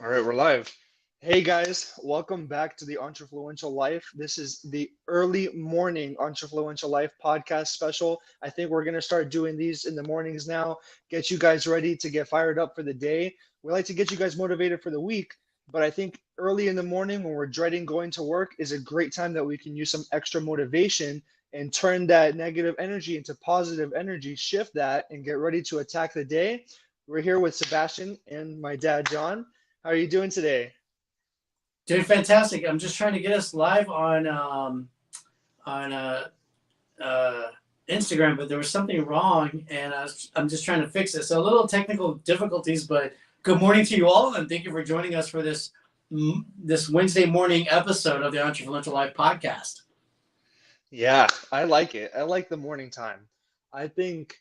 All right, we're live. Hey guys, welcome back to the Entrefluential Life. This is the early morning Entrefluential Life podcast special. I think we're going to start doing these in the mornings now, get you guys ready to get fired up for the day. We like to get you guys motivated for the week, but I think early in the morning when we're dreading going to work is a great time that we can use some extra motivation and turn that negative energy into positive energy, shift that, and get ready to attack the day. We're here with Sebastian and my dad, John. How are you doing today? Doing fantastic. I'm just trying to get us live on Instagram, but there was something wrong, and I'm just trying to fix it. So a little technical difficulties, but good morning to you all, and thank you for joining us for this Wednesday morning episode of the Entrefluential Life podcast. Yeah, I like it. I like the morning time. I think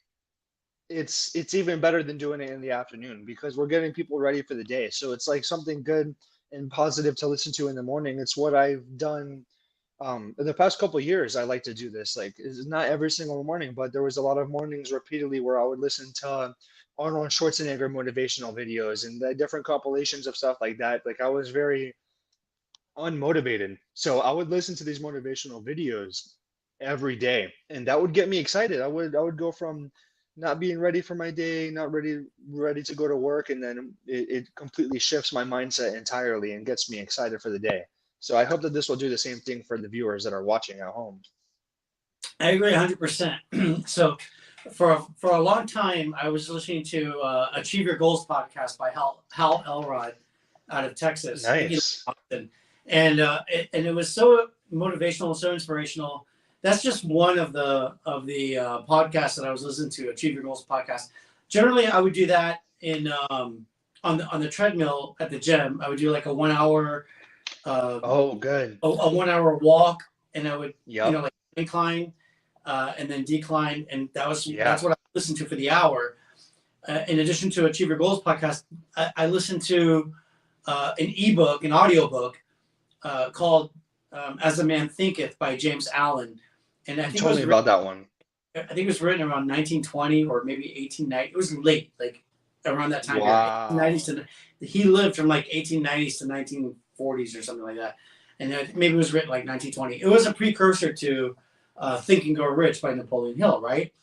it's even better than doing it in the afternoon because we're getting people ready for the day. So it's like something good and positive to listen to in the morning. It's what I've done in the past couple of years. I like to do this. Like it's not every single morning, but there was a lot of mornings repeatedly where I would listen to Arnold Schwarzenegger motivational videos and the different compilations of stuff like that. Like I was very unmotivated. So I would listen to these motivational videos every day, and that would get me excited. I would go from not being ready for my day, not ready to go to work, and then it completely shifts my mindset entirely and gets me excited for the day. So I hope that this will do the same thing for the viewers that are watching at home. I agree 100%. So for a long time, I was listening to Achieve Your Goals podcast by Hal Elrod out of Texas. Nice. And it was so motivational, so inspirational. That's just one of the podcasts that I was listening to, Achieve Your Goals podcast. Generally, I would do that in on the treadmill at the gym. I would do like a 1 hour Oh, good. a 1 hour walk, and I would Yep. like incline and then decline, and that's Yeah. what I listened to for the hour. In addition to Achieve Your Goals podcast, I listened to an audiobook called As a Man Thinketh by James Allen. And I You think it told was me about that one. it was written around 1920 or maybe 1890. It was late, like around that time period. Wow. 1890s to he lived from like 1890s to 1940s or something like that. And maybe it was written like 1920. It was a precursor to Think and Grow Rich by Napoleon Hill, right?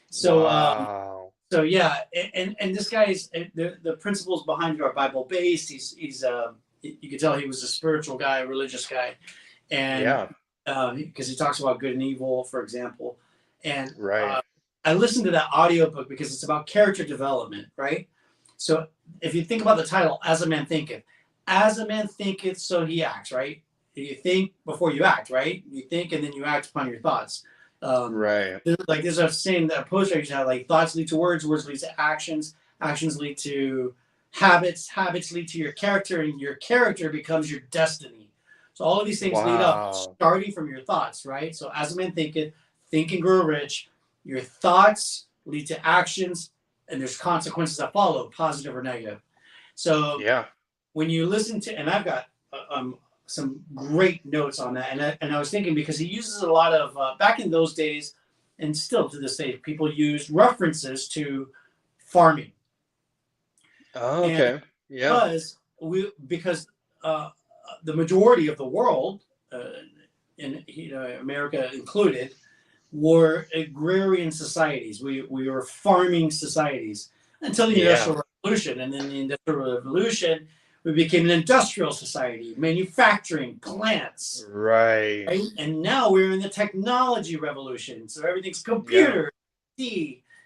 So Wow. so yeah, and this guy's the principles behind it are Bible based. He's you could tell he was a spiritual guy, a religious guy, and Yeah. because he talks about good and evil, for example. And Right. I listened to that audiobook because it's about character development, right? So if you think about the title, as a man thinketh, so he acts, right? You think before you act, right? You think and then you act upon your thoughts. Right. There's a saying that a poster used to have, like, thoughts lead to words, words lead to actions, actions lead to habits, habits lead to your character, and your character becomes your destiny. So all of these things lead up, Wow. starting from your thoughts, right? So as a man thinketh, think and grow rich. Your thoughts lead to actions, and there's consequences that follow, positive or negative. So Yeah. when you listen to, and I've got some great notes on that, and I was thinking because he uses a lot of back in those days, and still to this day, people use references to farming, Oh, and okay. Yeah. because the majority of the world, in America included, were agrarian societies. We were farming societies until the Yeah. Industrial Revolution, and then the Industrial Revolution, we became an industrial society, manufacturing plants, Right. right? And now we're in the technology revolution, so everything's Yeah. computer,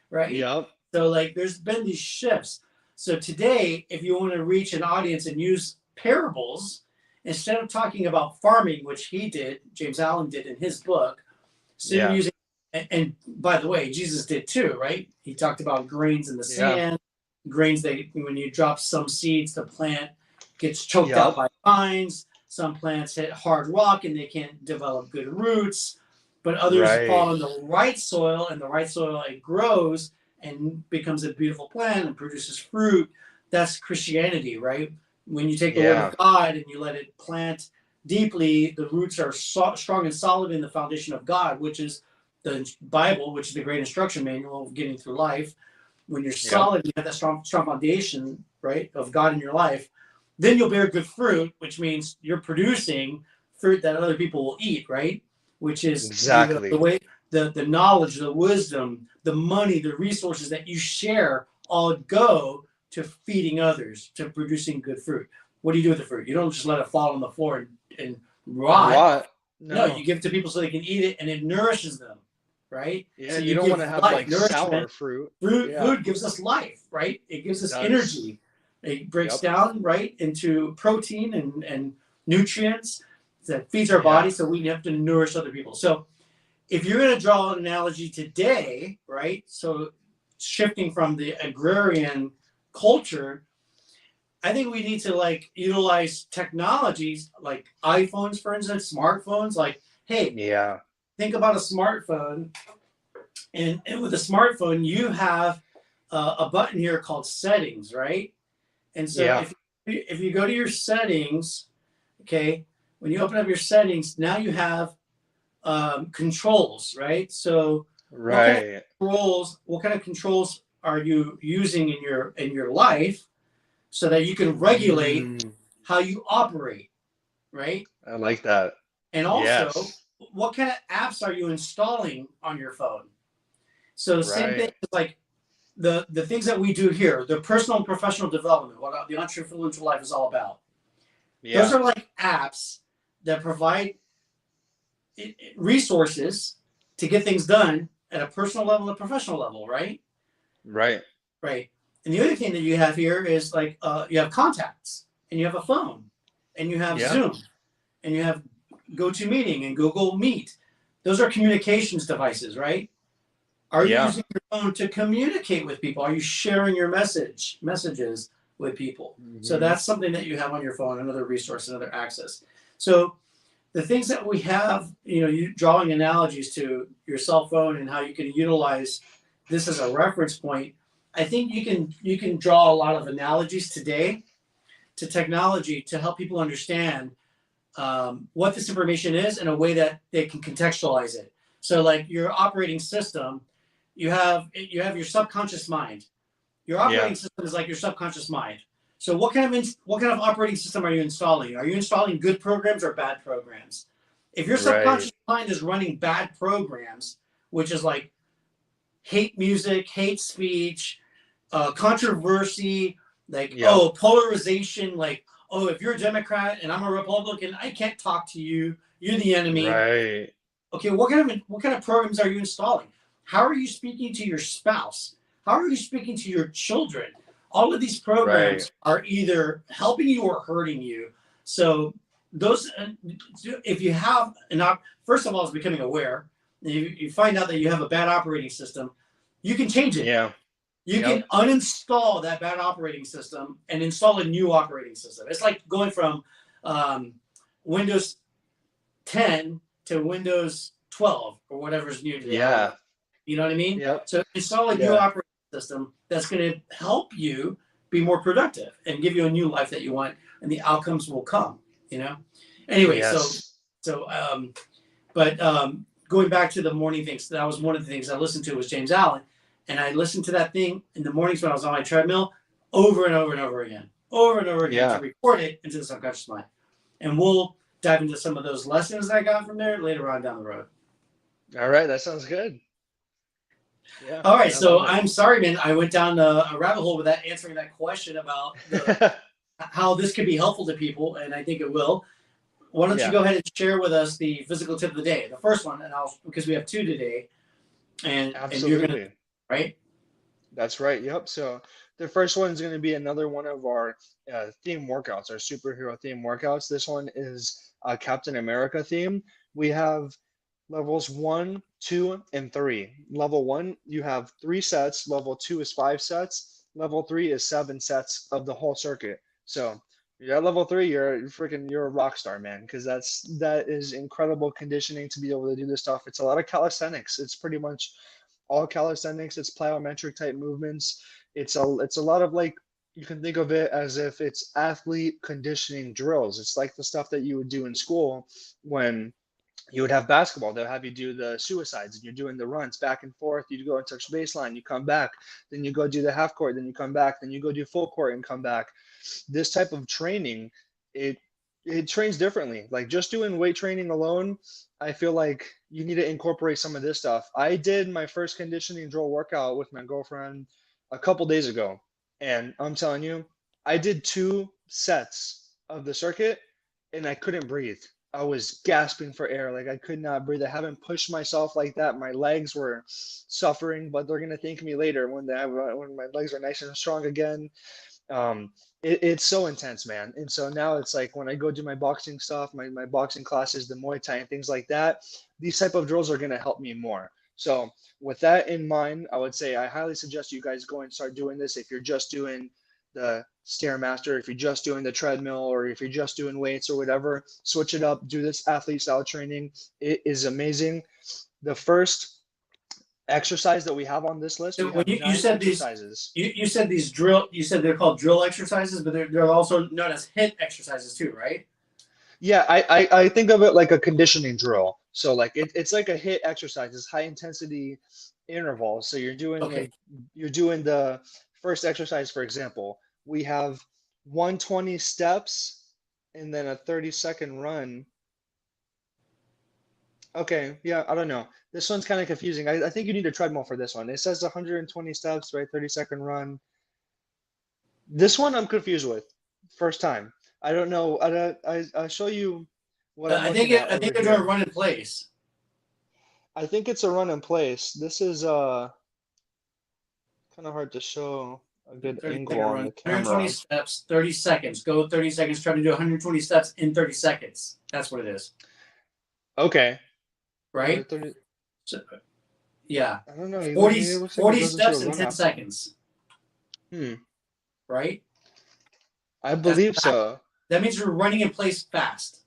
right? Yep. So like, there's been these shifts. So today, if you want to reach an audience and use parables, instead of talking about farming, which James Allen did in his book, instead of Yeah. using, and by the way, Jesus did too, right? He talked about grains in the Yeah. sand, grains that when you drop some seeds, the plant gets choked out Yep. by vines. Some plants hit hard rock and they can't develop good roots, but others fall Right. in the right soil, and the right soil, it grows and becomes a beautiful plant and produces fruit. That's Christianity, right? When you take the word Yeah. of God and you let it plant deeply, the roots are strong and solid in the foundation of God, which is the Bible, which is the great instruction manual of getting through life. When you're Yep. solid, you have that strong foundation, right, of God in your life, then you'll bear good fruit, which means you're producing fruit that other people will eat, right? Which is the Exactly. way, the knowledge, the wisdom, the money, the resources that you share all go to feeding others, to producing good fruit. What do you do with the fruit? You don't just let it fall on the floor and And rot. rot. No, you No. give it to people so they can eat it, and it nourishes them, right? Yeah, So and you you don't want to give have life, like sour nourishment. fruit. Yeah, Food gives us life, right? It gives it us does. energy. It breaks Yep. down, right, into protein and nutrients that feeds our Yeah. body, so we have to nourish other people. So if you're going to draw an analogy today, right? So shifting from the agrarian culture, I think we need to like utilize technologies like iPhones, for instance, smartphones. Like, hey, Yeah. think about a smartphone, and with a smartphone, you have a button here called settings, right? And so Yeah. if you go to your settings, okay, when you open up your settings, now you have controls, right? So Right. what kind of controls are you using in your life so that you can regulate Mm, how you operate, right? I like that. And also, Yes. what kind of apps are you installing on your phone? So the same thing Right. is like the things that we do here, the personal and professional development, what the Entrefluential life is all about. Those Yeah. are like apps that provide resources to get things done at a personal level and professional level, right? Right. Right. And the other thing that you have here is like you have contacts, and you have a phone, and you have Yeah. Zoom, and you have GoToMeeting and Google Meet. Those are communications devices, right? Are you Yeah. using your phone to communicate with people? Are you sharing your messages with people? So Hmm. that's something that you have on your phone, another resource, another access. So the things that we have, you drawing analogies to your cell phone and how you can utilize this as a reference point. I think you can draw a lot of analogies today to technology to help people understand what this information is in a way that they can contextualize it. So, like your operating system, you have your subconscious mind. Your Yeah. operating system is like your subconscious mind. So, what kind of operating system are you installing? Are you installing good programs or bad programs? If your Right. subconscious mind is running bad programs, which is like hate music, hate speech, controversy, like Yep. polarization, like if you're a Democrat and I'm a Republican, I can't talk to you. You're the enemy. Right. Okay, what kind of programs are you installing? How are you speaking to your spouse? How are you speaking to your children? All of these Right. programs are either helping you or hurting you. So those, if you have first of all, is becoming aware. You find out that you have a bad operating system, you can change it. Yeah. You Yep. can uninstall that bad operating system and install a new operating system. It's like going from um, Windows 10 to Windows 12 or whatever's new today. I don't know. Yeah. You know what I mean? Yep. So install a new Yeah. operating system that's going to help you be more productive and give you a new life that you want, and the outcomes will come. You know. Anyway, Yes. so but going back to the morning things, that was one of the things I listened to was James Allen, and I listened to that thing in the mornings when I was on my treadmill over and over and over and over again to Yeah. record it into the subconscious mind. And we'll dive into some of those lessons I got from there later on down the road. All right. That sounds good. Yeah. All right, I so love it. I'm sorry, man. I went down a rabbit hole without answering that question about how this could be helpful to people, and I think it will. Why don't you Yeah. go ahead and share with us the physical tip of the day, the first one, and I'll because we have two today, and you're gonna Absolutely. right. That's right. Yep. So the first one is going to be another one of our theme workouts, our superhero theme workouts. This one is a Captain America theme. We have levels one, two, and three. Level one, you have 3 sets. Level two is 5 sets. Level three is 7 sets of the whole circuit. So you're at level three, you're a rock star, man, because that is incredible conditioning to be able to do this stuff. It's a lot of calisthenics. It's pretty much all calisthenics. It's plyometric type movements. It's a lot of like you can think of it as if it's athlete conditioning drills. It's like the stuff that you would do in school when You would have basketball. They'll have you do the suicides, and you're doing the runs back and forth. You go and touch the baseline, you come back, then you go do the half court, then you come back, then you go do full court and come back. This type of training, it it trains differently. Like just doing weight training alone, I feel like you need to incorporate some of this stuff. I did my first conditioning drill workout with my girlfriend a couple days ago, and I'm telling you, I did 2 sets of the circuit and I couldn't breathe. I was gasping for air. Like I could not breathe. I haven't pushed myself like that. My legs were suffering, but they're gonna thank me later when my legs are nice and strong again. um it's so intense, man. And so now it's like when I go do my boxing stuff, my boxing classes, the Muay Thai and things like that, these type of drills are going to help me more. So with that in mind, I would say I highly suggest you guys go and start doing this. If you're just doing the Stairmaster, if you're just doing the treadmill, or if you're just doing weights or whatever, switch it up, do this athlete style training. It is amazing. The first exercise that we have on this list, So we when have you nine said these, exercises. you said these drill, you said they're called drill exercises, but they're also known as hit exercises too, right? Yeah, I think of it like a conditioning drill. So like it's like a hit exercise. It's high intensity intervals. So Okay. you're doing the first exercise, for example. We have 120 steps and then a 30-second run. Okay, yeah, I don't know. This one's kind of confusing. I think you need a treadmill for this one. It says 120 steps, right? 30-second run. This one I'm confused with. First time. I don't know. I'll show you what I'm looking at I over think they're doing here. run in place. I think it's a run in place. This is kind of hard to show a good 30 angle second on run, the 120 camera. steps, 30 seconds. Go 30 seconds. Try to do 120 steps in 30 seconds. That's what it is, Okay. right? 30, So, yeah, I don't know. It 40 looks like it 40 goes into a steps in run 10 after. seconds, Hmm. right? I That's believe fast. so. That means you're running in place fast.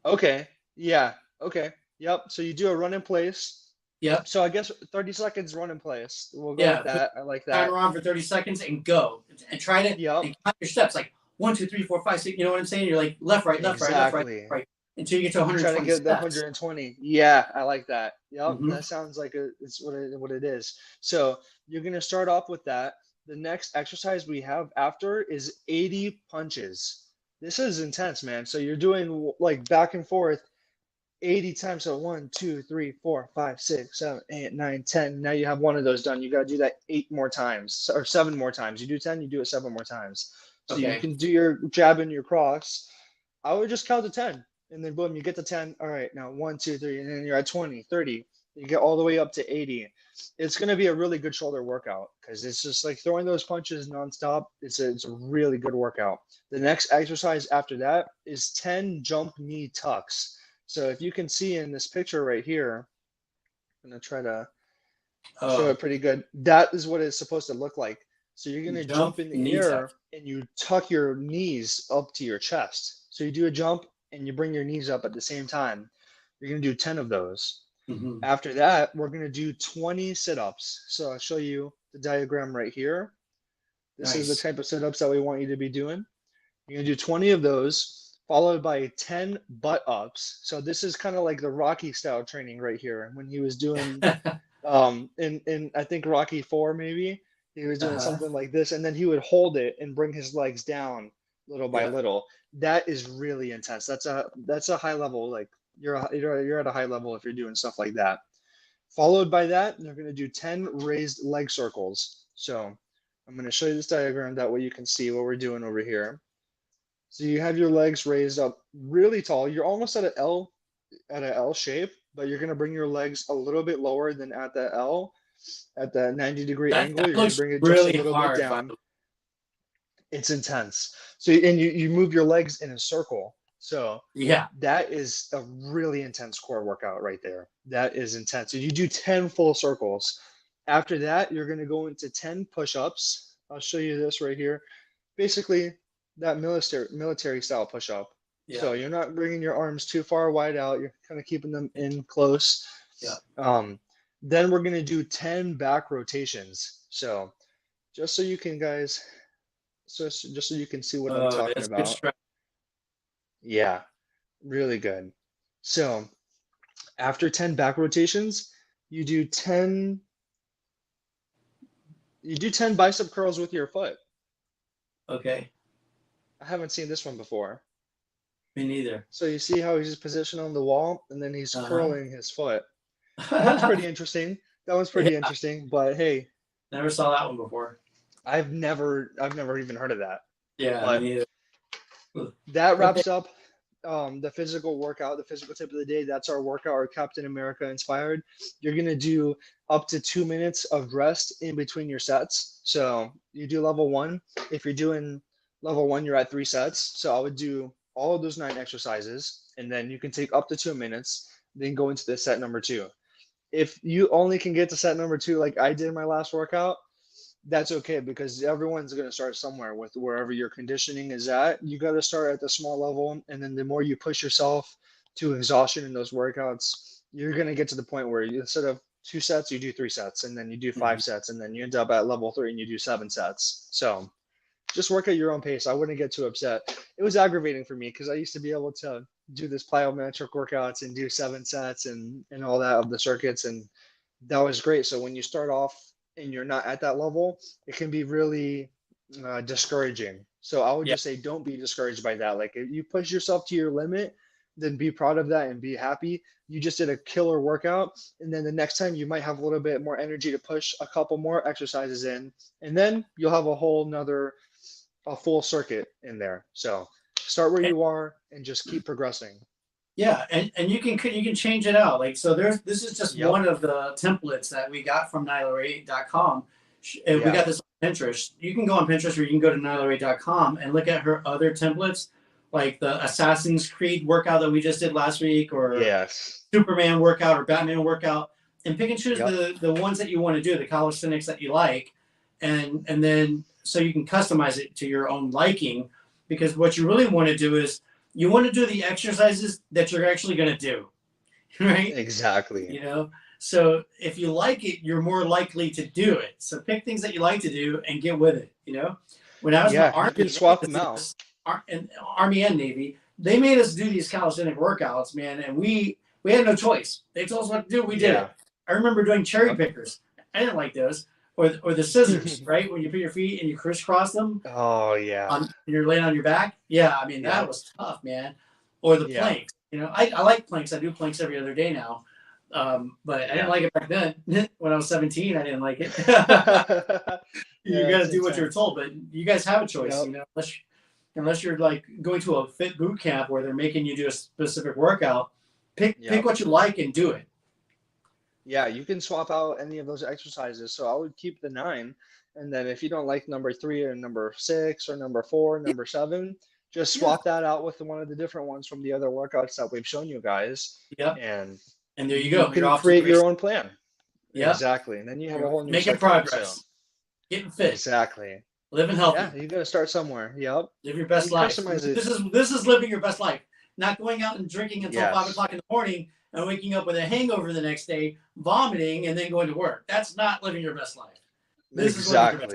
Okay. Yeah. Okay. Yep. So you do a run in place. Yep. So I guess 30 seconds run in place. We'll go with Yeah. Put that. I like the timer that. on for 30 seconds and go. And try to Yep. and count your steps like 1, 2, 3, 4, 5, 6. You know what I'm saying? You're like left, right, left, right, left, right, Exactly. right until you get to You try to 120 get the steps. 120. Yeah, I like that. Yep, Hmm. that sounds like it's what it is. So you're gonna start off with that. The next exercise we have after is 80 punches. This is intense, man. So you're doing like back and forth 80 times. So 1, 2, 3, 4, 5, 6, 7, 8, 9, 10. Now you have one of those done. You gotta do that 8 more times or 7 more times. You do 10, you do it 7 more times. So you Okay. can do your jab and your cross. I would just count to 10 and then boom, you get to 10. All right, now 1, 2, 3, and then you're at 20, 30. You get all the way up to 80. It's going to be a really good shoulder workout because it's just like throwing those punches nonstop. It's a really good workout. The next exercise after that is 10 jump knee tucks. So if you can see in this picture right here, I'm going to try to show Oh, it pretty good. That is what it's supposed to look like. So you're going to jump jump in the knee tuck. air and you tuck your knees up to your chest. So you do a jump and you bring your knees up at the same time. You're going to do 10 of those. Hmm. After that, we're going to do 20 sit-ups. So I'll show you the diagram right here. This is the Nice. type of sit-ups that we want you to be doing. You're going to do 20 of those, followed by 10 butt ups. So this is kind of like the Rocky style training right here when he was doing in I think Rocky 4 maybe he was doing Uh-huh. something like this, and then he would hold it and bring his legs down little by Yeah. little. That is really intense. That's a high level. Like you're at a high level if you're doing stuff like that. Followed by that, you're going to do 10 raised leg circles. So I'm going to show you this diagram, that way you can see what we're doing over here. So you have your legs raised up really tall. You're almost at an L shape, but you're going to bring your legs a little bit lower than at the L, at the 90-degree angle. That You're going to looks bring it just a really little bit hard, by down. the It's intense. So, and you move your legs in a circle. So way. Yeah. that is a really intense core workout right there. That is intense. So you do 10 full circles. After that, you're going to go into 10 push-ups. I'll show you this right here. Basically, that military style push-up. Yeah. So you're not bringing your arms too far wide out. You're kind of keeping them in close. Yeah. Then we're going to do 10 back rotations. So just so you can guys, just so you can see what I'm Oh, talking that's good about. stretch. Yeah, really good. So After 10 back rotations, you do 10 bicep curls with your foot. Okay. I haven't seen this one before. Me neither. So you see how he's just positioned on the wall and then he's Uh-huh. curling his foot. That one's pretty interesting. That one's pretty Yeah. interesting, but hey, Never saw that one before. I've never even heard of that. Yeah, me But neither. that Okay. wraps up the physical workout, the physical tip of the day. That's our workout, our Captain America inspired. You're gonna do up to 2 minutes of rest in between your sets. So you do level one. If you're doing level one, you're at 3 sets. So I would do all of those 9 exercises, and then you can take up to 2 minutes, then go into the set number two. If you only can get to set number two, like I did in my last workout, that's okay because everyone's going to start somewhere with wherever your conditioning is at. You got to start at the small level, and then the more you push yourself to exhaustion in those workouts, you're going to get to the point where instead of 2 sets, you do 3 sets, and then you do Mhm. 5 sets, and then you end up at level three and you do 7 sets. So just work at your own pace. I wouldn't get too upset. It was aggravating for me because I used to be able to do this plyometric workouts and do 7 sets and all that of the circuits, and that was great. So when you start off and you're not at that level, it can be really discouraging. So I would Yeah. just say don't be discouraged by that. Like if you push yourself to your limit, then be proud of that and be happy. You just did a killer workout, and then the next time you might have a little bit more energy to push a couple more exercises in, and then you'll have a full circuit in there. So start where And, you are and just keep progressing. yeah, and you can change it out. Like so there's this is just Yep. one of the templates that we got from nyla8.com. We Yeah. got this on Pinterest. You can go on Pinterest or you can go to nyla8.com and look at her other templates, like the Assassin's Creed workout that we just did last week, or Yes. Superman workout or Batman workout, and pick and choose Yep. the ones that you want to do, the calisthenics that you like, and then so you can customize it to your own liking. Because what you really want to do is you want to do the exercises that you're actually going to do, right? Exactly. You know, so if you like it, you're more likely to do it. So pick things that you like to do and get with it. You know, when I was in the Yeah, you can army, they made swap us them do out. this, Army and Navy, they made us do these calisthenic workouts, man, and we had no choice. They told us what to do, we did Yeah. it. I remember doing cherry Yep. pickers. I didn't like those, or the scissors, right? When you put your feet and you crisscross them Oh yeah. on you're laying on your back. Yeah, I mean that Yep. was tough, man. Or the Yeah. planks. You know, I like planks. I do planks every other day now. But I didn't Yeah. like it back then. When I was 17, I didn't like it. You Yeah, got it's to do what you were intense. told, but you guys have a choice. Yep. You know, unless you're like going to a fit boot camp where they're making you do a specific workout, pick Yep. what you like and do it. Yeah, you can swap out any of those exercises. So I would keep the 9, and then if you don't like number 3 or number 6 or number 4, Yeah, number 7, just yeah, swap that out with one of the different ones from the other workouts that we've shown you guys, yeah. and And there you you go. You're can off to create the your races. own plan. Yeah, Exactly. And then you have a you're whole new making circuit. So progress, getting fit, exactly. living Yeah, healthy. you got to start somewhere. Yep. Live your And best you life. customize it. This is living your best life. Not going out and drinking until 5 o'clock Yes. in the morning and waking up with a hangover the next day, vomiting, and then going to work. That's not living your best life. This is living your best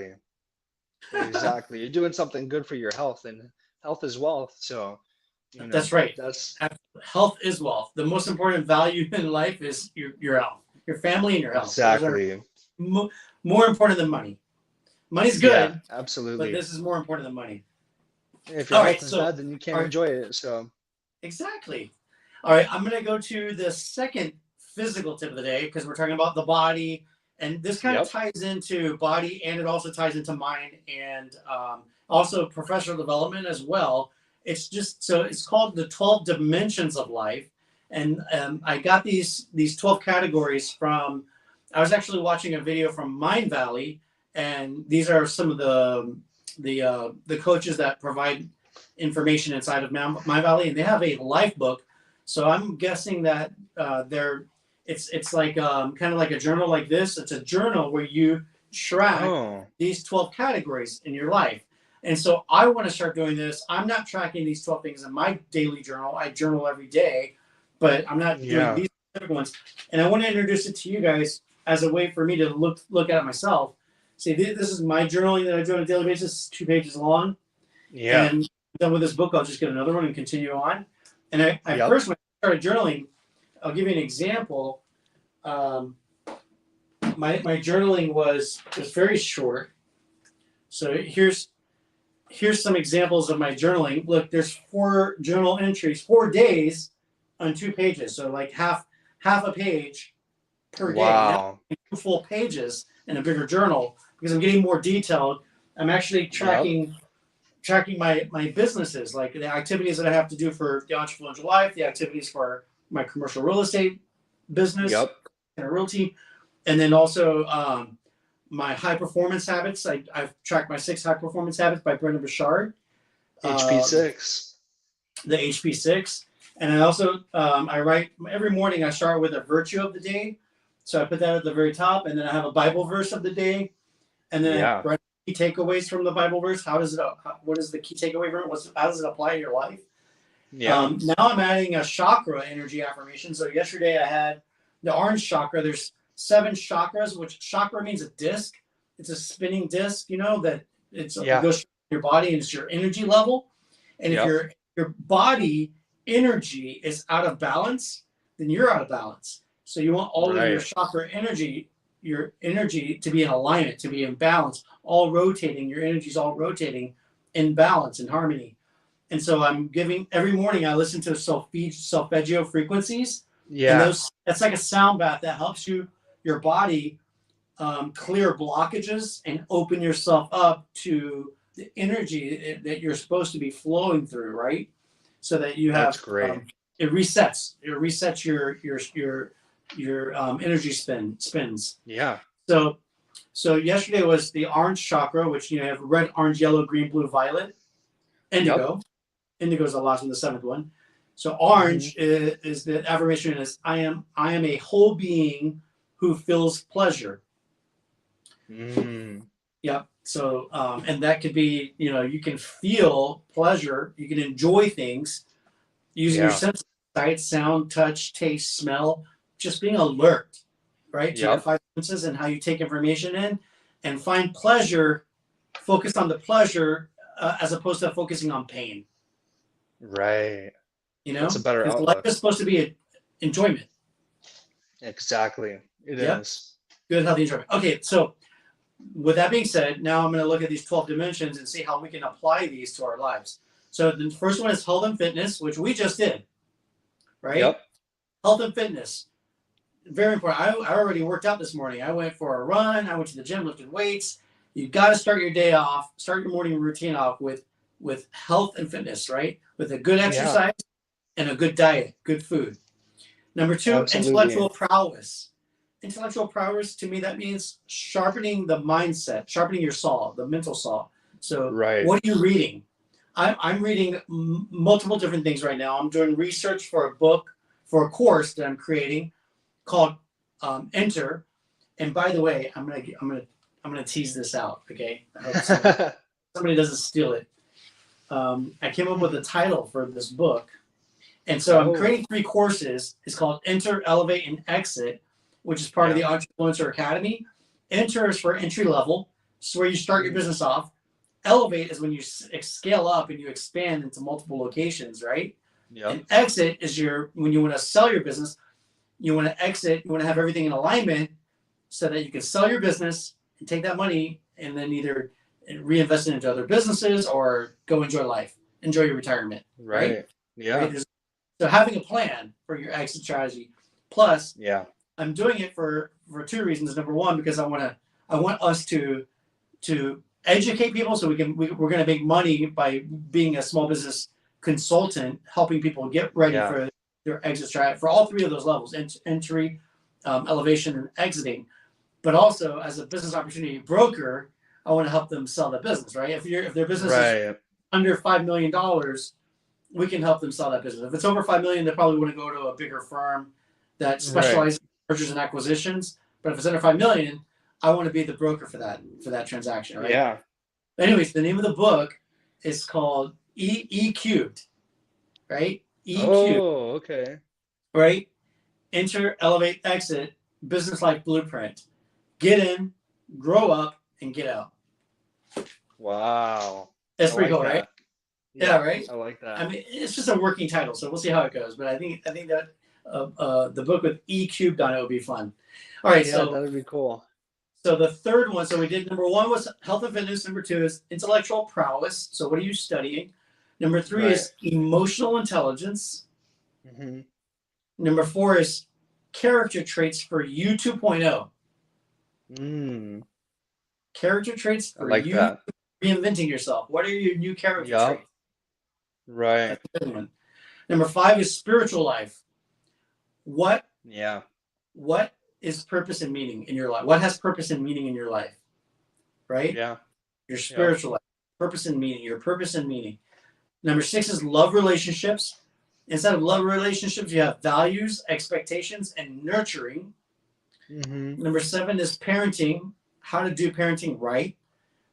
Exactly. Exactly. You're doing something good for your health, and health is wealth. So, life. That's right. that's Health is wealth. The most important value in life is your health, your family, and your health. Those are exactly. more important than money. Money's Yeah, good, but absolutely. this is more important than money. If your All right. health is So, bad, then you can't all right, enjoy it. So, exactly. All right, I'm going to go to the second physical tip of the day because we're talking about the body, and this kind of yep. ties into body, and it also ties into mind, and also professional development as well. It's just so it's called the 12 dimensions of life, and I got these 12 categories from. I was actually watching a video from Mind Valley, and these are some of the coaches that provide information inside of My Valley, and they have a life book. So I'm guessing that it's like kind of like a journal like this. It's a journal where you track Oh, these 12 categories in your life. And so I want to start doing this. I'm not tracking these 12 things in my daily journal. I journal every day, but I'm not doing yeah. these specific ones. And I want to introduce it to you guys as a way for me to look at it myself. See, this is my journaling that I do on a daily basis. It's 2 pages long. Yeah. And done with this book, I'll just get another one and continue on. And I Yep. first, when I started journaling, I'll give you an example. My journaling was very short. So here's some examples of my journaling. Look, there's 4 journal entries, 4 days on 2 pages. So like half a page per day. Wow. Now, 2 full pages in a bigger journal because I'm getting more detailed. I'm actually tracking my businesses, like the activities that I have to do for the Entrefluential life, the activities for my commercial real estate business and realty, and then also my high performance habits. I've tracked my 6 high performance habits by Brendon Burchard. HP6. The HP6. And I also, I write every morning. I start with a virtue of the day. So I put that at the very top, and then I have a Bible verse of the day. And then I write key takeaways from the Bible verse. What is the key takeaway from it? How does it apply to your life? Yeah. Now I'm adding a chakra energy affirmation. So yesterday I had the orange chakra. There's 7 chakras, which chakra means a disc. It's a spinning disc, that it goes through your body, and it's your energy level. And if your body energy is out of balance, then you're out of balance. So you want all of your chakra energy, your energy to be in alignment, to be in balance, all rotating. Your energy is all rotating in balance, in harmony. And so I'm giving, every morning I listen to solfeggio frequencies. Yeah. And that's like a sound bath that helps your body clear blockages and open yourself up to the energy that you're supposed to be flowing through, right? So that you have, that's great. It resets your energy spins. Yeah. So yesterday was the orange chakra, which you have red, orange, yellow, green, blue, violet, indigo. Indigo is the last one, the 7th one. So orange is the affirmation is I am a whole being who feels pleasure. Yep. So and that could be, you can feel pleasure, you can enjoy things using your senses, sight, sound, touch, taste, smell, just being alert, right? To your 5 senses and how you take information in, and find pleasure, focus on the pleasure as opposed to focusing on pain. Right. It's a better outlook. Life is supposed to be enjoyment. Exactly. It is. Good, healthy enjoyment. Okay, so with that being said, now I'm going to look at these 12 dimensions and see how we can apply these to our lives. So the first one is health and fitness, which we just did, right? Yep. Health and fitness, very important. I already worked out this morning. I went for a run. I went to the gym, lifted weights. You've got to start your day off, start your morning routine off with health and fitness, right? With a good exercise and a good diet, good food. Number 2, intellectual prowess. Intellectual prowess, to me, that means sharpening the mindset, sharpening your saw, the mental saw. So what are you reading? I'm reading multiple different things right now. I'm doing research for a book, for a course that I'm creating called Enter. And by the way, I'm gonna tease this out, okay? I hope somebody doesn't steal it. I came up with a title for this book. And so I'm creating 3 courses. It's called Enter, Elevate, and Exit, which is part of the Entrefluencer Academy. Enter is for entry level. It's where you start your business off. Elevate is when you scale up and you expand into multiple locations, right? Yep. And exit is when you want to sell your business, you want to exit, you want to have everything in alignment so that you can sell your business and take that money and then either reinvest it into other businesses or go enjoy life, enjoy your retirement. Right? Yeah. Right? So having a plan for your exit strategy. Plus, I'm doing it for 2 reasons. Number 1, because I want us to educate people so we're going to make money by being a small business consultant, helping people get ready for their exit strategy for all 3 of those levels: entry, elevation, and exiting. But also, as a business opportunity broker, I want to help them sell their business. Right? If their business is under $5 million, we can help them sell that business. If it's over $5 million, they probably want to go to a bigger firm that specializes in mergers and acquisitions. But if it's under $5 million, I want to be the broker for that transaction, right? Yeah. Anyways, the name of the book is called E Cubed, right? E Cubed. Oh, okay. Right? Enter, Elevate, Exit, Business Life Blueprint. Get in, grow up, and get out. Wow. That's pretty cool, right? Yeah, right? I like that. I mean, it's just a working title, so we'll see how it goes. But I think that the book with E cubed on it would be fun. All right, Yeah, that would be cool. so the third one, so we did number 1 was health and fitness. Number 2 is intellectual prowess. So what are you studying? Number 3 is emotional intelligence. Mm-hmm. Number 4 is character traits for you 2.0. Character traits for I like you that. reinventing yourself. What are your new character traits? Right. That's a good one. Number 5 is spiritual life. What is purpose and meaning in your life? What has purpose and meaning in your life? Right? Yeah. Your spiritual life. Purpose and meaning. Your purpose and meaning. Number 6 is love relationships. Instead of love relationships, you have values, expectations, and nurturing. Mm-hmm. Number 7 is parenting. How to do parenting right.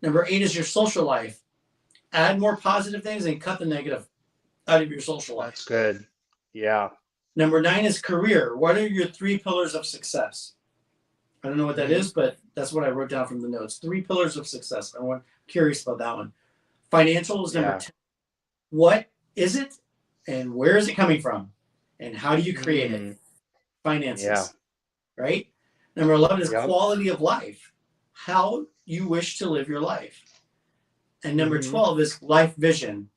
Number 8 is your social life. Add more positive things and cut the negative out of your social life. That's good. Yeah. Number 9 is career. What are your 3 pillars of success? I don't know what that is, but that's what I wrote down from the notes. 3 pillars of success. I'm curious about that one. Financial is number 10. What is it and where is it coming from? And how do you create it? Finances. Yeah. Right? Number 11 is quality of life. How you wish to live your life. And number 12 is life vision.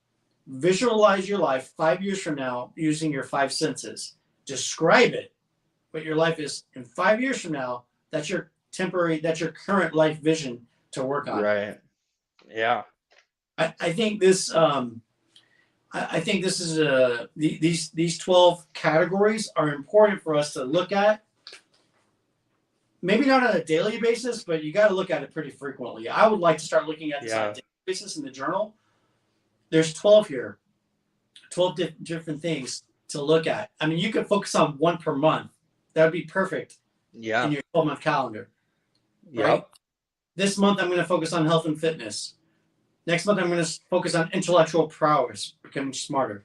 Visualize your life 5 years from now using your 5 senses. Describe it, what your life is in 5 years from now. That's your current life vision to work on. Right. Yeah. I think this. I think this is these 12 categories are important for us to look at. Maybe not on a daily basis, but you got to look at it pretty frequently. I would like to start looking at this on a daily basis in the journal. There's 12 here, 12 different things to look at. I mean, you could focus on one per month. That would be perfect in your 12-month calendar. Right? This month, I'm going to focus on health and fitness. Next month, I'm going to focus on intellectual prowess, becoming smarter.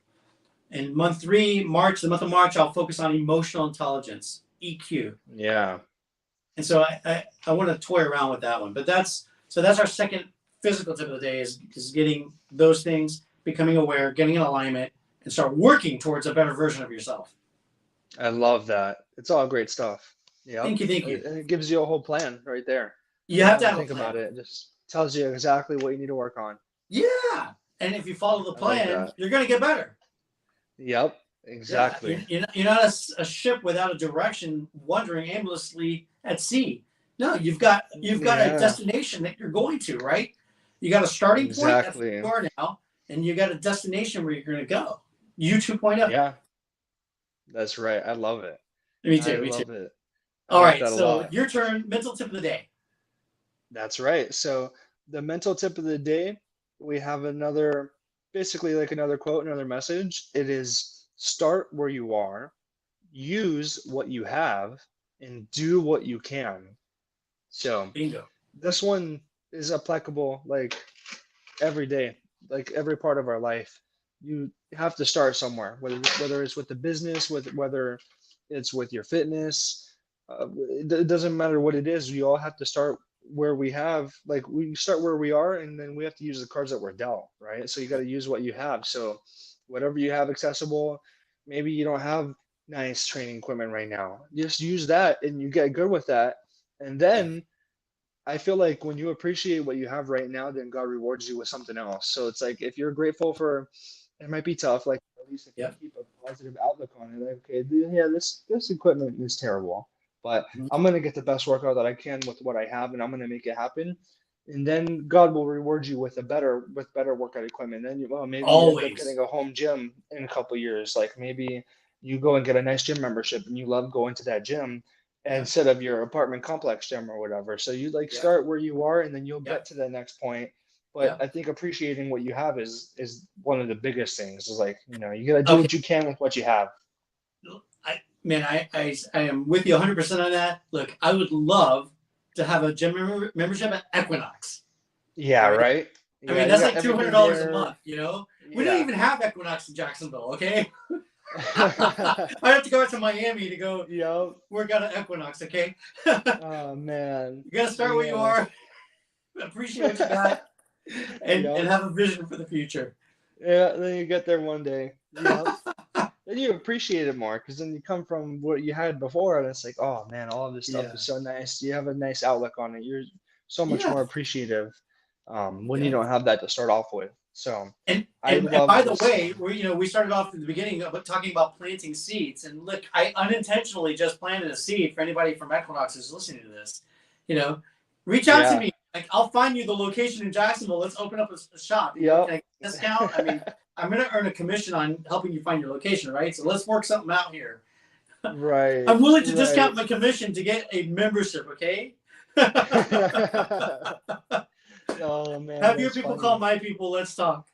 In month 3, March, the month of March, I'll focus on emotional intelligence, EQ. Yeah. And so I want to toy around with that one. But that's our second physical tip of the day is getting those things, becoming aware, getting in alignment, and start working towards a better version of yourself. I love that. It's all great stuff. Yeah. Thank you. And it gives you a whole plan right there. You have to have think a plan. about it. It just tells you exactly what you need to work on. Yeah. And if you follow the plan, you're going to get better. Yep. Exactly. Yeah. You're not a ship without a direction wandering aimlessly at sea. No, you've got a destination that you're going to, right? You got a starting point, that's where you are now, and you got a destination where you're going to go. You 2.0. Yeah, that's right. I love it. Me too. I love it. All right, so your turn. Mental tip of the day. That's right. So the mental tip of the day, we have basically like another quote, another message. It is start where you are, use what you have, and do what you can. So bingo. This one is applicable like every day, like every part of our life. You have to start somewhere, whether it's with the business, whether it's with your fitness. It doesn't matter what it is. We all have to start where we start where we are, and then we have to use the cards that we're dealt, right? So you got to use what you have. So whatever you have accessible, maybe you don't have nice training equipment right now. Just use that and you get good with that. And then I feel like when you appreciate what you have right now, then God rewards you with something else. So it's like if you're grateful for, it might be tough, like at least if you keep a positive outlook on it. Like, okay, yeah, this equipment is terrible, but I'm gonna get the best workout that I can with what I have, and I'm gonna make it happen. And then God will reward you with better workout equipment. Then maybe you end up getting a home gym in a couple of years. Like maybe you go and get a nice gym membership, and you love going to that gym instead of your apartment complex gym or whatever. So you start where you are, and then you'll get to the next point. But I think appreciating what you have is one of the biggest things. Is like, you gotta do what you can with what you have. I am with you 100% on that. Look, I would love to have a gym membership at Equinox. Yeah, right. I mean, that's like $200 a month. We don't even have Equinox in Jacksonville. Okay. I have to go out to Miami to go work out at Equinox, okay? Oh man. You gotta start where you are, appreciate what you got, and have a vision for the future. Yeah, then you get there one day. then you appreciate it more because then you come from what you had before, and it's like, oh man, all of this stuff Yeah. is so nice. You have a nice outlook on it. You're so much Yeah. more appreciative when you Yeah. don't have that to start off with. So And, I and love by the this. way, we started off at the beginning about talking about planting seeds. And look, I unintentionally just planted a seed for anybody from Equinox who's listening to this. You know, reach out to Yeah. me. Like, I'll find you the location in Jacksonville. Let's open up a shop. Yep. Can I get a discount? I mean, I'm going to earn a commission on helping you find your location, right? So let's work something out here. Right. I'm willing to Right. discount my commission to get a membership, okay? Oh man, Have your that's people call funny. my people. Let's talk.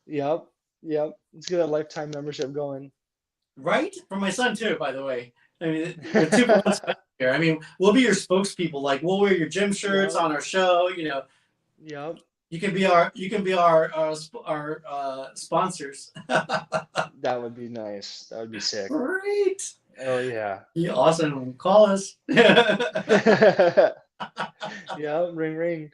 Yep. Yep. Let's get a lifetime membership going. Right? For my son too, by the way. I mean, the 2 for 1 special here. I mean, we'll be your spokespeople. Like, we'll wear your gym shirts Yep. on our show. Yep. You can be our sponsors. That would be nice. That would be sick. Great. Oh yeah. Yeah, awesome. Call us. Yeah, ring ring.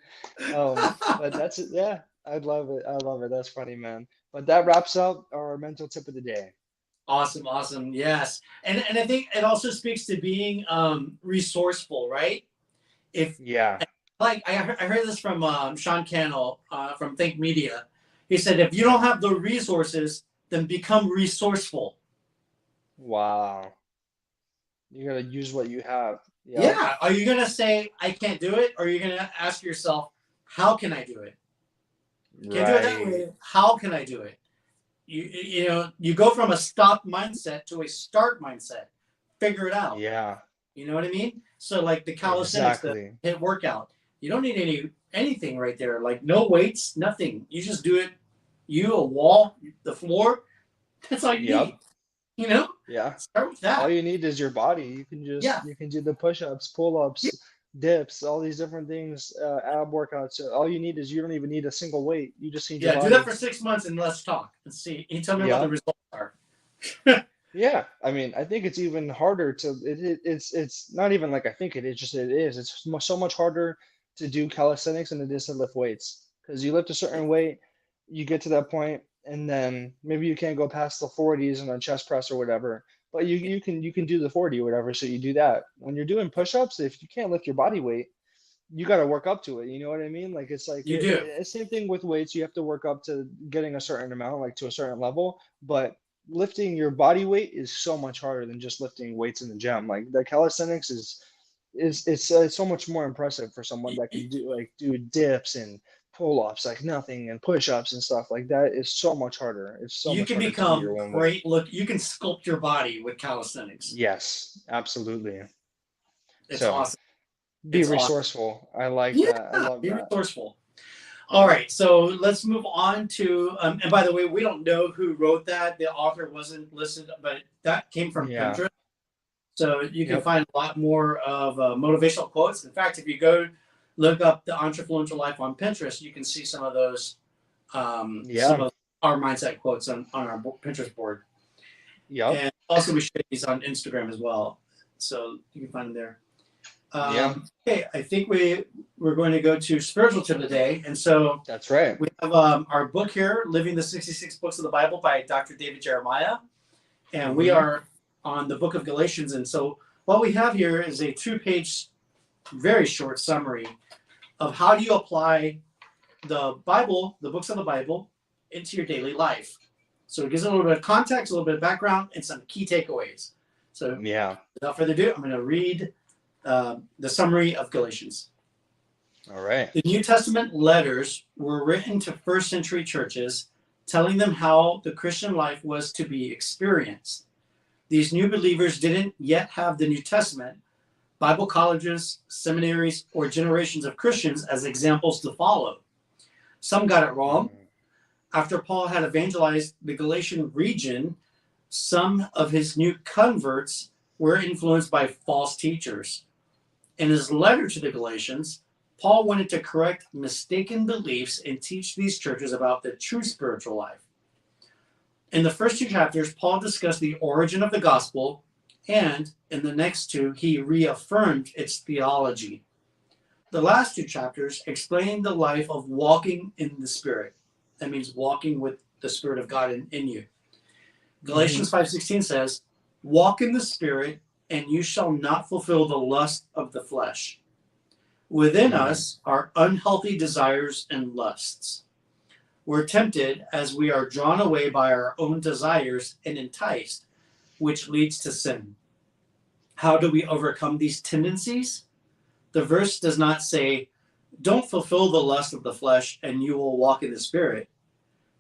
But that's it. Yeah, I love it. I love it. That's funny, man. But that wraps up our mental tip of the day. Awesome, awesome. Yes. And I think it also speaks to being resourceful, right? If Yeah. like I heard this from Sean Cannell from Think Media. He said, if you don't have the resources, then become resourceful. Wow. You gotta use what you have. Yep. Yeah. Are you gonna say I can't do it, or are you gonna ask yourself, how can I do it? Can't do it that Right. way. How can I do it? You go from a stop mindset to a start mindset. Figure it out. Yeah. You know what I mean? So like the calisthenics, the Exactly. hit workout, you don't need anything right there. Like no weights, nothing. You just do it. You, a wall, the floor. That's all you need. Yep. You know, Yeah. start with All that. you need is your body. Yeah, You can do the push-ups, pull-ups, dips, all these different things, ab workouts. So all you need is you don't even need a single weight. You just need your yeah. Do that body. for 6 months and let's talk and see. You tell me what the Yep. results are. Yeah. I mean, I think it's even harder to it's not even like I think it is, just it is. It's so much harder to do calisthenics than it is to lift weights. Because you lift a certain weight, you get to that point, and then maybe you can't go past the 40s on a chest press or whatever. But you can do the 40 or whatever, so you do that. When you're doing push-ups, if you can't lift your body weight, you got to work up to it. You know what I mean? Like it's like You do. same thing with weights. You have to work up to getting a certain amount, like to a certain level. But lifting your body weight is so much harder than just lifting weights in the gym. Like the calisthenics is it's so much more impressive for someone that can do dips and pull-ups like nothing and push-ups and stuff like that is so much harder. It's so You much can harder to do become your own way. great. Look, you can sculpt your body with calisthenics. Yes, absolutely. It's So awesome. be It's awesome. resourceful. I like Yeah, that. I love be that. resourceful. All right, so let's move on to. And by the way, we don't know who wrote that. The author wasn't listed, but that came from Yeah. Pinterest. So you can Yep. find a lot more of motivational quotes. In fact, if you go look up the Entrefluential Life on Pinterest, you can see some of those, some Yeah. of our mindset quotes on our Pinterest board. Yep. And also, we share these on Instagram as well. So you can find them there. Yeah. Okay, I think we're going to go to spiritual tip of the day. And so That's right. we have our book here, Living the 66 Books of the Bible by Dr. David Jeremiah. And we Mm-hmm. are on the book of Galatians. And so what we have here is a 2-page, very short summary of how do you apply the Bible, the books of the Bible, into your daily life. So it gives a little bit of context, a little bit of background, and some key takeaways. So Yeah. without further ado, I'm going to read the summary of Galatians. All right. The New Testament letters were written to first century churches, telling them how the Christian life was to be experienced. These new believers didn't yet have the New Testament, Bible colleges, seminaries, or generations of Christians as examples to follow. Some got it wrong. After Paul had evangelized the Galatian region, some of his new converts were influenced by false teachers. In his letter to the Galatians, Paul wanted to correct mistaken beliefs and teach these churches about the true spiritual life. In the first 2 chapters, Paul discussed the origin of the gospel, and in the next 2, he reaffirmed its theology. The last 2 chapters explain the life of walking in the Spirit. That means walking with the Spirit of God in you. Hmm. Galatians 5:16 says, "Walk in the Spirit, and you shall not fulfill the lust of the flesh. Within Mm. us are unhealthy desires and lusts. We're tempted as we are drawn away by our own desires and enticed, which leads to sin." How do we overcome these tendencies? The verse does not say, "Don't fulfill the lust of the flesh and you will walk in the Spirit."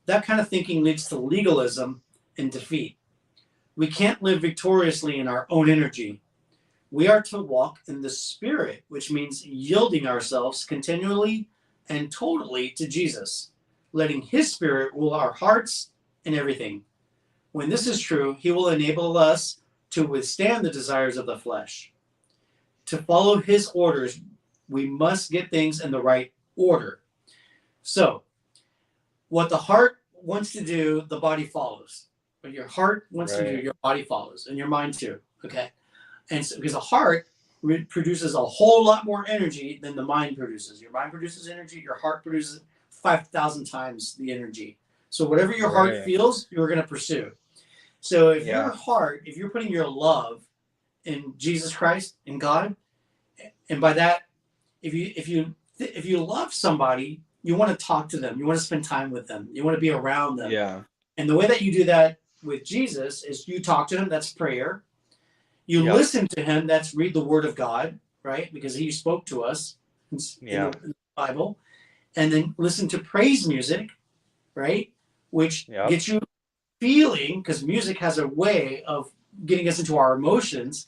That kind of thinking leads to legalism and defeat. We can't live victoriously in our own energy. We are to walk in the Spirit, which means yielding ourselves continually and totally to Jesus, letting His Spirit rule our hearts and everything. When this is true, He will enable us to withstand the desires of the flesh. To follow His orders, we must get things in the right order. So, what the heart wants to do, the body follows. What your heart wants to do, Right. your body follows, and your mind too. Okay, and so, because the heart produces a whole lot more energy than the mind produces. Your mind produces energy, your heart produces 5,000 times the energy. So whatever your heart Right. feels, you're going to pursue. So if your Yeah. heart, if you're putting your love in Jesus Christ, in God, and by that, if you love somebody, you want to talk to them, you want to spend time with them, you want to be around them. Yeah. And the way that you do that with Jesus is you talk to him, that's prayer. You Yep. listen to him, that's read the word of God, right? Because he spoke to us Yeah. in the Bible. And then listen to praise music, right? Which Yep. gets you feeling, because music has a way of getting us into our emotions.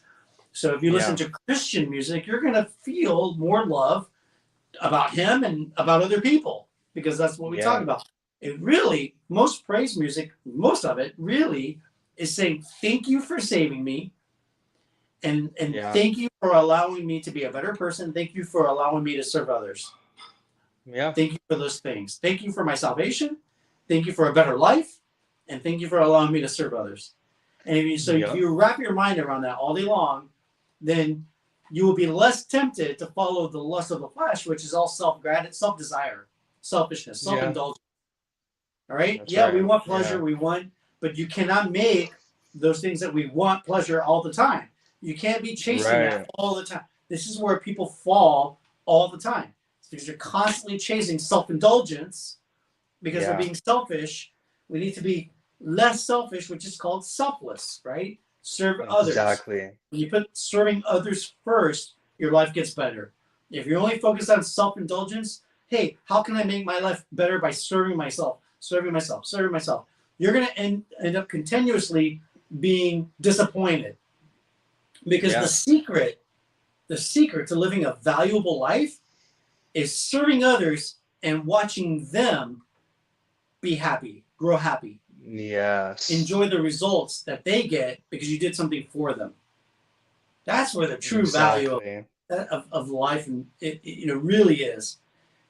So if you listen Yeah. to Christian music, you're going to feel more love about him and about other people, because that's what we talk Yeah. about. It really, most praise music, most of it really is saying, "Thank you for saving me, and Yeah. thank you for allowing me to be a better person. Thank you for allowing me to serve others. Yeah. Thank you for those things. Thank you for my salvation. Thank you for a better life. And thank you for allowing me to serve others." And if Yep. you wrap your mind around that all day long, then you will be less tempted to follow the lust of the flesh, which is all self-desire, selfishness, Yeah. self-indulgence. All right? That's Yeah, we right. want pleasure, Yeah. but you cannot make those things that we want pleasure all the time. You can't be chasing that Right. all the time. This is where people fall all the time. It's because you're constantly chasing self-indulgence because they're Yeah. being selfish. We need to be less selfish, which is called selfless, right? Serve others. Exactly. When you put serving others first, your life gets better. If you're only focused on self-indulgence, hey, how can I make my life better by serving myself, serving myself, serving myself? You're going to end up continuously being disappointed, because the Yeah. secret, the secret to living a valuable life is serving others and watching them be happy, grow happy, Yes. enjoy the results that they get because you did something for them. That's where the true value Exactly. of life and really is.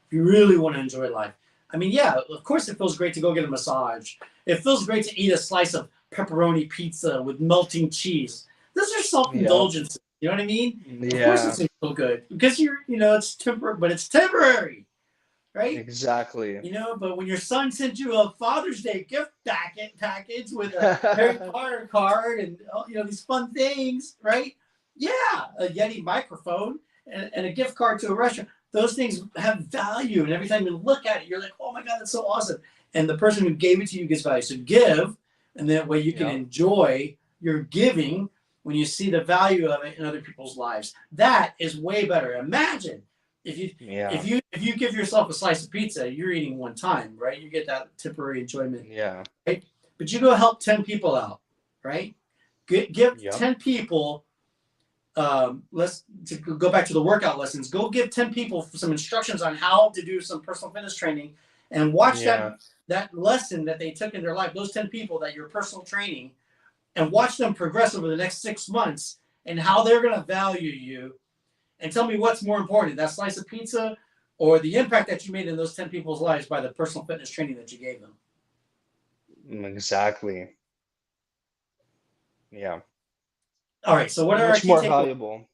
If you really want to enjoy life, I mean, yeah, of course it feels great to go get a massage. It feels great to eat a slice of pepperoni pizza with melting cheese. Those are Yep. self-indulgences. You know what I mean? Of course it's Yeah. gonna feel good because it's temporary, but it's temporary, right? Exactly. But when your son sends you a Father's Day gift package with a Harry Potter card and these fun things, right? Yeah, a Yeti microphone and a gift card to a restaurant. Those things have value, and every time you look at it, you're like, "Oh my God, that's so awesome!" And the person who gave it to you gets value. So give, and that way you can Yep. enjoy your giving when you see the value of it in other people's lives. That is way better. Imagine if you Yeah. if you give yourself a slice of pizza, you're eating one time, right? You get that temporary enjoyment, Yeah. right? But you go help 10 people out, right? Give Yep. 10 people. Let's to go back to the workout lessons. Go give 10 people some instructions on how to do some personal fitness training, and watch that Yeah. that lesson that they took in their life. Those 10 people that you're personal training, and watch them progress over the next 6 months, and how they're going to value you. And tell me what's more important, that slice of pizza or the impact that you made in those 10 people's lives by the personal fitness training that you gave them. Exactly. Yeah. All right, so what are our Much key more takeaways? valuable.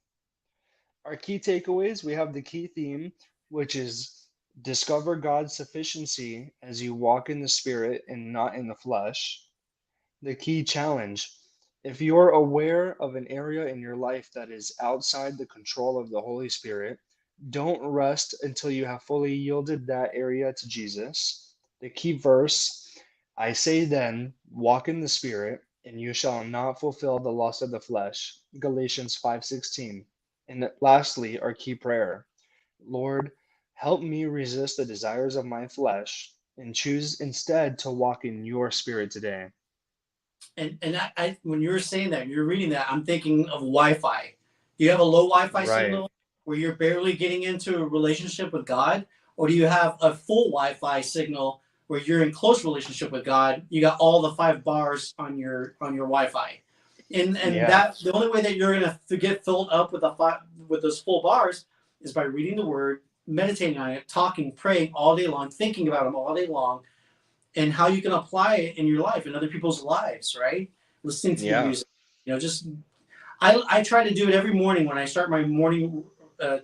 Our key takeaways, we have the key theme, which is discover God's sufficiency as you walk in the spirit and not in the flesh. The key challenge. If you're aware of an area in your life that is outside the control of the Holy Spirit, don't rest until you have fully yielded that area to Jesus. The key verse, I say then, walk in the Spirit, and you shall not fulfill the lust of the flesh. Galatians 5:16. And lastly, our key prayer. Lord, help me resist the desires of my flesh and choose instead to walk in your spirit today. And when you're saying that, you're reading that, I'm thinking of Wi-Fi. Do you have a low Wi-Fi Right. signal where you're barely getting into a relationship with God, or do you have a full Wi-Fi signal where you're in close relationship with God? You got all the 5 bars on your Wi-Fi, and Yeah. that the only way that you're gonna get filled up with with those full bars is by reading the Word, meditating on it, talking, praying all day long, thinking about Him all day long, and how you can apply it in your life and other people's lives, right? Listening to the Yeah. music, just I try to do it every morning when I start uh,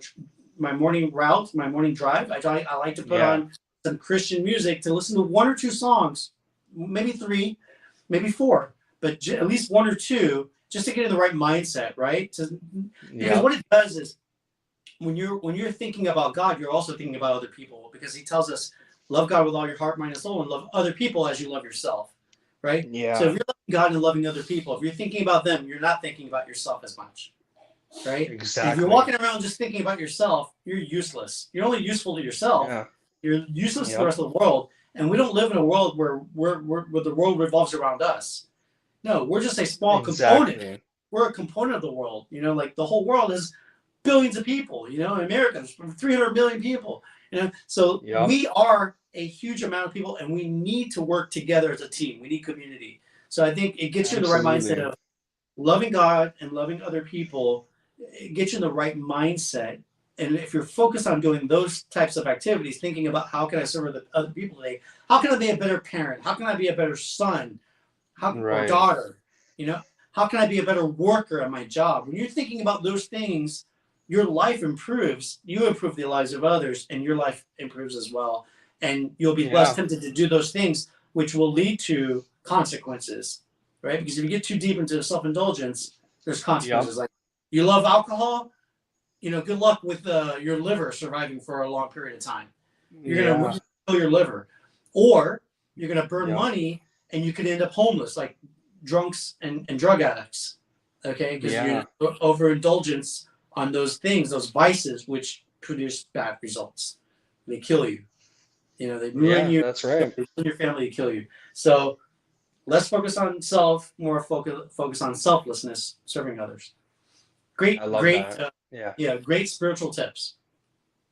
my morning route, my morning drive. I like to put Yeah. on some Christian music to listen to 1 or 2 songs, maybe 3, maybe 4, but at least 1 or 2, just to get in the right mindset, right? Because Yep. what it does is when you're thinking about God, you're also thinking about other people, because He tells us, love God with all your heart, mind, and soul, and love other people as you love yourself, right? So if Yeah. you're loving God and loving other people, if you're thinking about them, you're not thinking about yourself as much, right? And if you're Exactly. walking around just thinking about yourself, you're useless. You're only useful to yourself. Yeah. You're useless to the Yep. rest of the world. And we don't live in a world where the world revolves around us. No, we're just a small component. Exactly. We're a component of the world. Like the whole world is billions of people. In America, there's 300 million people. So Yep. we are a huge amount of people, and we need to work together as a team. We need community. So I think it gets you in the right mindset Absolutely. of loving God and loving other people. It gets you in the right mindset. And if you're focused on doing those types of activities, thinking about how can I serve other people today, how can I be a better parent? How can I be a better son? Or Right. daughter? You know, how can I be a better worker at my job? When you're thinking about those things, your life improves. You improve the lives of others, and your life improves as well. And you'll be less Yeah. tempted to do those things, which will lead to consequences, right? Because if you get too deep into self-indulgence, there's Yep. consequences. Like you love alcohol, good luck with your liver surviving for a long period of time. You're going Yeah. to kill your liver, or you're going to burn Yep. money, and you could end up homeless, like drunks and drug addicts. Okay, because you're Yeah. overindulgence on those things, those vices, which produce bad results. They kill you. They ruin Yeah. you. That's They right. ruin your family. They kill you. So less focus on self, more focus on selflessness, serving others. I Great, love great, that. Yeah. yeah, great spiritual tips.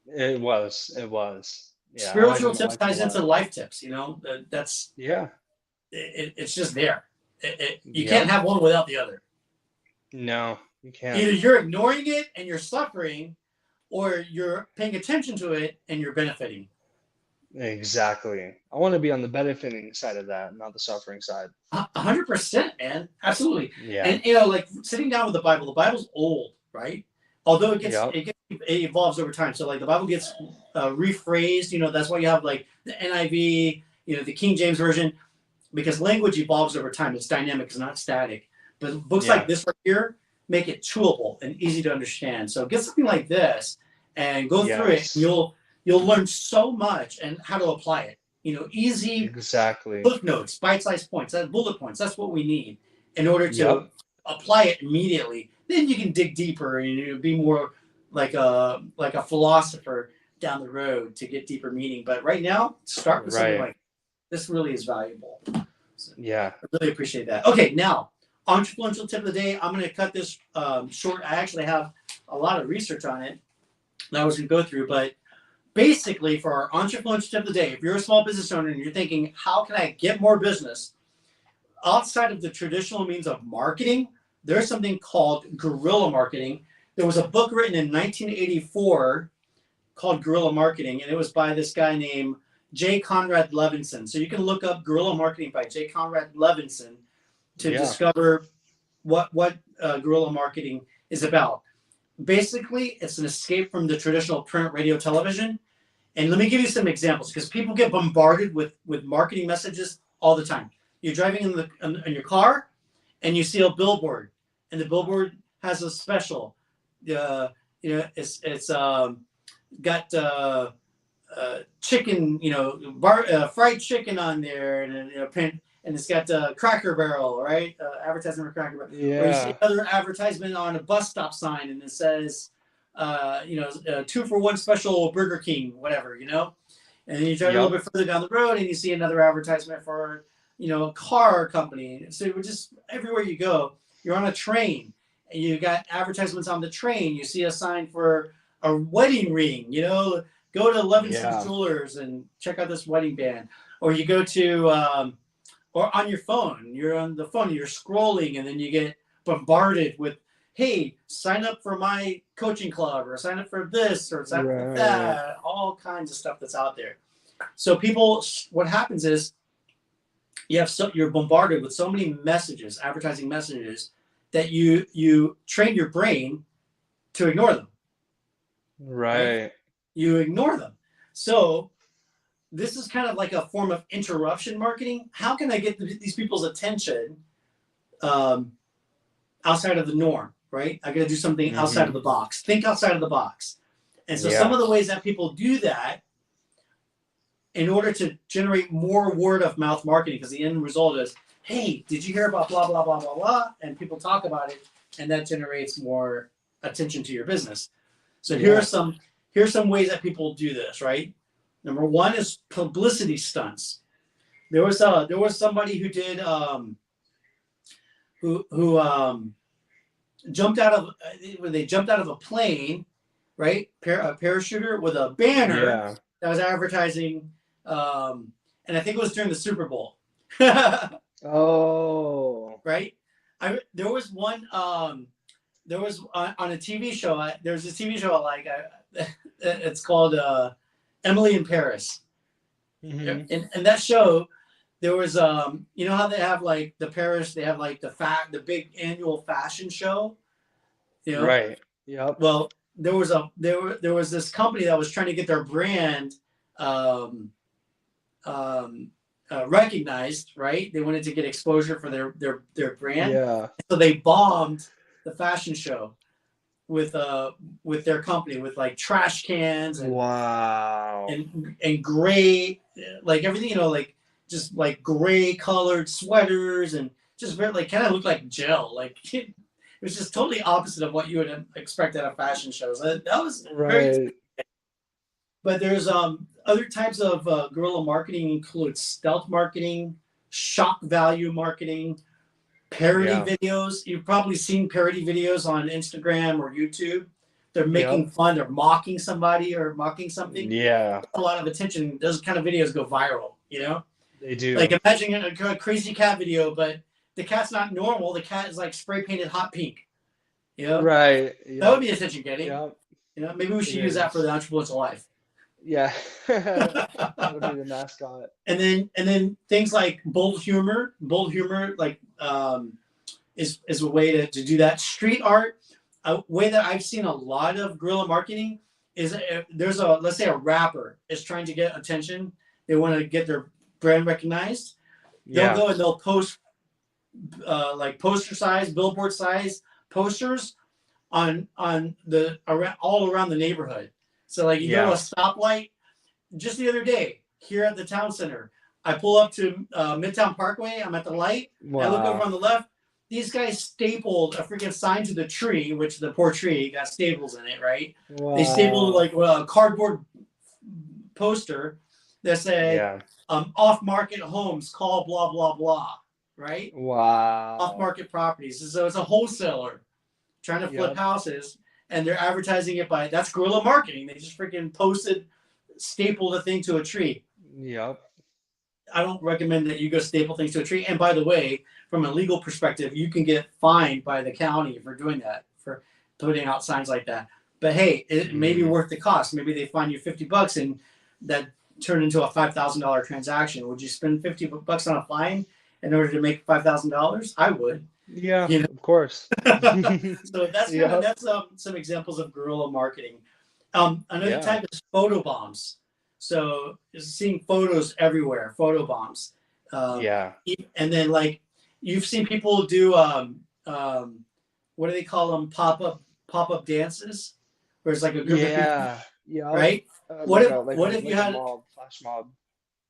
It was. It was. Yeah. I like Spiritual them. I tips like them a ties into lot. life tips. That's Yeah. it's just there. You can't Yep. have one without the other. No, you can't. Either you're ignoring it and you're suffering, or you're paying attention to it and you're benefiting. Exactly. I want to be on the benefiting side of that, not the suffering side. 100%, man, absolutely. Yeah. And like sitting down with the Bible's old, right? Although Yep. it evolves over time. So like the Bible gets rephrased. That's why you have like the NIV, the King James version, because language evolves over time. It's dynamic, it's not static. But books like Yeah. this right here make it chewable and easy to understand. So get something like this and go through it, and Yes. you'll learn so much and how to apply it. Easy Exactly. footnotes, bite-sized points, bullet points. That's what we need in order to Yep. apply it immediately. Then you can dig deeper and be more like a philosopher down the road to get deeper meaning. But right now, start with something Right. like this. Really is valuable. So Yeah. I really appreciate that. Okay, now entrefluential tip of the day. I'm going to cut this short. I actually have a lot of research on it that I was going to go through, but basically for our entrepreneur tip of the day, if you're a small business owner and you're thinking, how can I get more business outside of the traditional means of marketing, there's something called guerrilla marketing. There was a book written in 1984 called Guerrilla Marketing, and it was by this guy named J. Conrad Levinson. So you can look up Guerrilla Marketing by J. Conrad Levinson to Yeah. discover what guerrilla marketing is about. Basically, it's an escape from the traditional print, radio, television. And let me give you some examples, because people get bombarded with marketing messages all the time. you're driving in your car, and you see a billboard, and the billboard has a special. It's got chicken, fried chicken on there, and it's got Cracker Barrel, right? Advertisement for Cracker Barrel. Or you see another advertisement on a bus stop sign, and it says, 2-for-1 special Burger King, whatever, And then you drive a little bit further down the road, and you see another advertisement for, a car company. So we're just everywhere you go. You're on a train, and you got advertisements on the train. You see a sign for a wedding ring. Go to Levinson's Jewelers and check out this wedding band. Or you go to, or on your phone. You're on the phone. You're scrolling, and then you get bombarded with, hey, sign up for my coaching club, or sign up for this, or sign up for that. All kinds of stuff that's out there. So what happens is you're bombarded with so many messages, advertising messages, that you train your brain to ignore them. Right. You ignore them. So this is kind of like a form of interruption marketing. How can I get these people's attention outside of the norm, right? I got to do something outside of the box. Think outside of the box. And so some of the ways that people do that in order to generate more word of mouth marketing, because the end result is, hey, did you hear about blah, blah, blah, blah, blah? And people talk about it, and that generates more attention to your business. So here are some ways that people do this, right? Number one is publicity stunts. There was somebody who did jumped out of a plane, right? A parachuter with a banner that was advertising, and I think it was during the Super Bowl. Oh, right. There was one. There was on a TV show. There's a TV show it's called Emily in Paris. And that show, there was how they have like the Paris, they have like the big annual fashion show. Right. Yep. Well, there was this company that was trying to get their brand recognized, right? They wanted to get exposure for their brand. Yeah. So they bombed the fashion show with their company with like trash cans and and gray, like everything, just like gray colored sweaters, and just very kind of looked like gel. Like it was just totally opposite of what you would expect at a fashion show. So that was very. But there's other types of guerrilla marketing include stealth marketing, shock value marketing, parody videos. You've probably seen parody videos on Instagram or YouTube. They're making fun, they're mocking somebody or mocking something. Yeah. A lot of attention. Those kind of videos go viral, They do. Like imagine a crazy cat video, but the cat's not normal. The cat is like spray painted hot pink. Right. Yep. That would be attention getting. Yep. Maybe we should use that for the Entrefluential life. Yeah. That would be the mascot. And then things like bold humor, like is a way to do that. Street art, a way that I've seen a lot of guerrilla marketing is let's say a rapper is trying to get attention. They want to get their brand recognized. They'll go and they'll post like poster size, billboard size posters on all around the neighborhood. So like you go to a stoplight. Just the other day here at the town center, I pull up to Midtown Parkway. I'm at the light. Wow. I look over on the left. These guys stapled a freaking sign to the tree, which the poor tree got staples in it, right? Wow. They stapled like a cardboard poster that said, off-market homes, call blah, blah, blah, right? Wow. Off-market properties. So it's a wholesaler trying to flip houses, and they're advertising it that's guerrilla marketing. They just freaking stapled a thing to a tree. Yep. I don't recommend that you go staple things to a tree. And by the way, from a legal perspective, you can get fined by the county for doing that, for putting out signs like that. But hey, it may be worth the cost. Maybe they fine you $50 and that turned into a $5,000 transaction. Would you spend $50 on a fine in order to make $5,000? I would. Yeah, of course. So that's some examples of guerrilla marketing. Another type is photo bombs. So seeing photos everywhere, photo bombs. Yeah. And then like you've seen people do what do they call them, pop up dances, where it's like a group of people, Yeah. Yep. right? Like a What if you like a had mob, flash mob.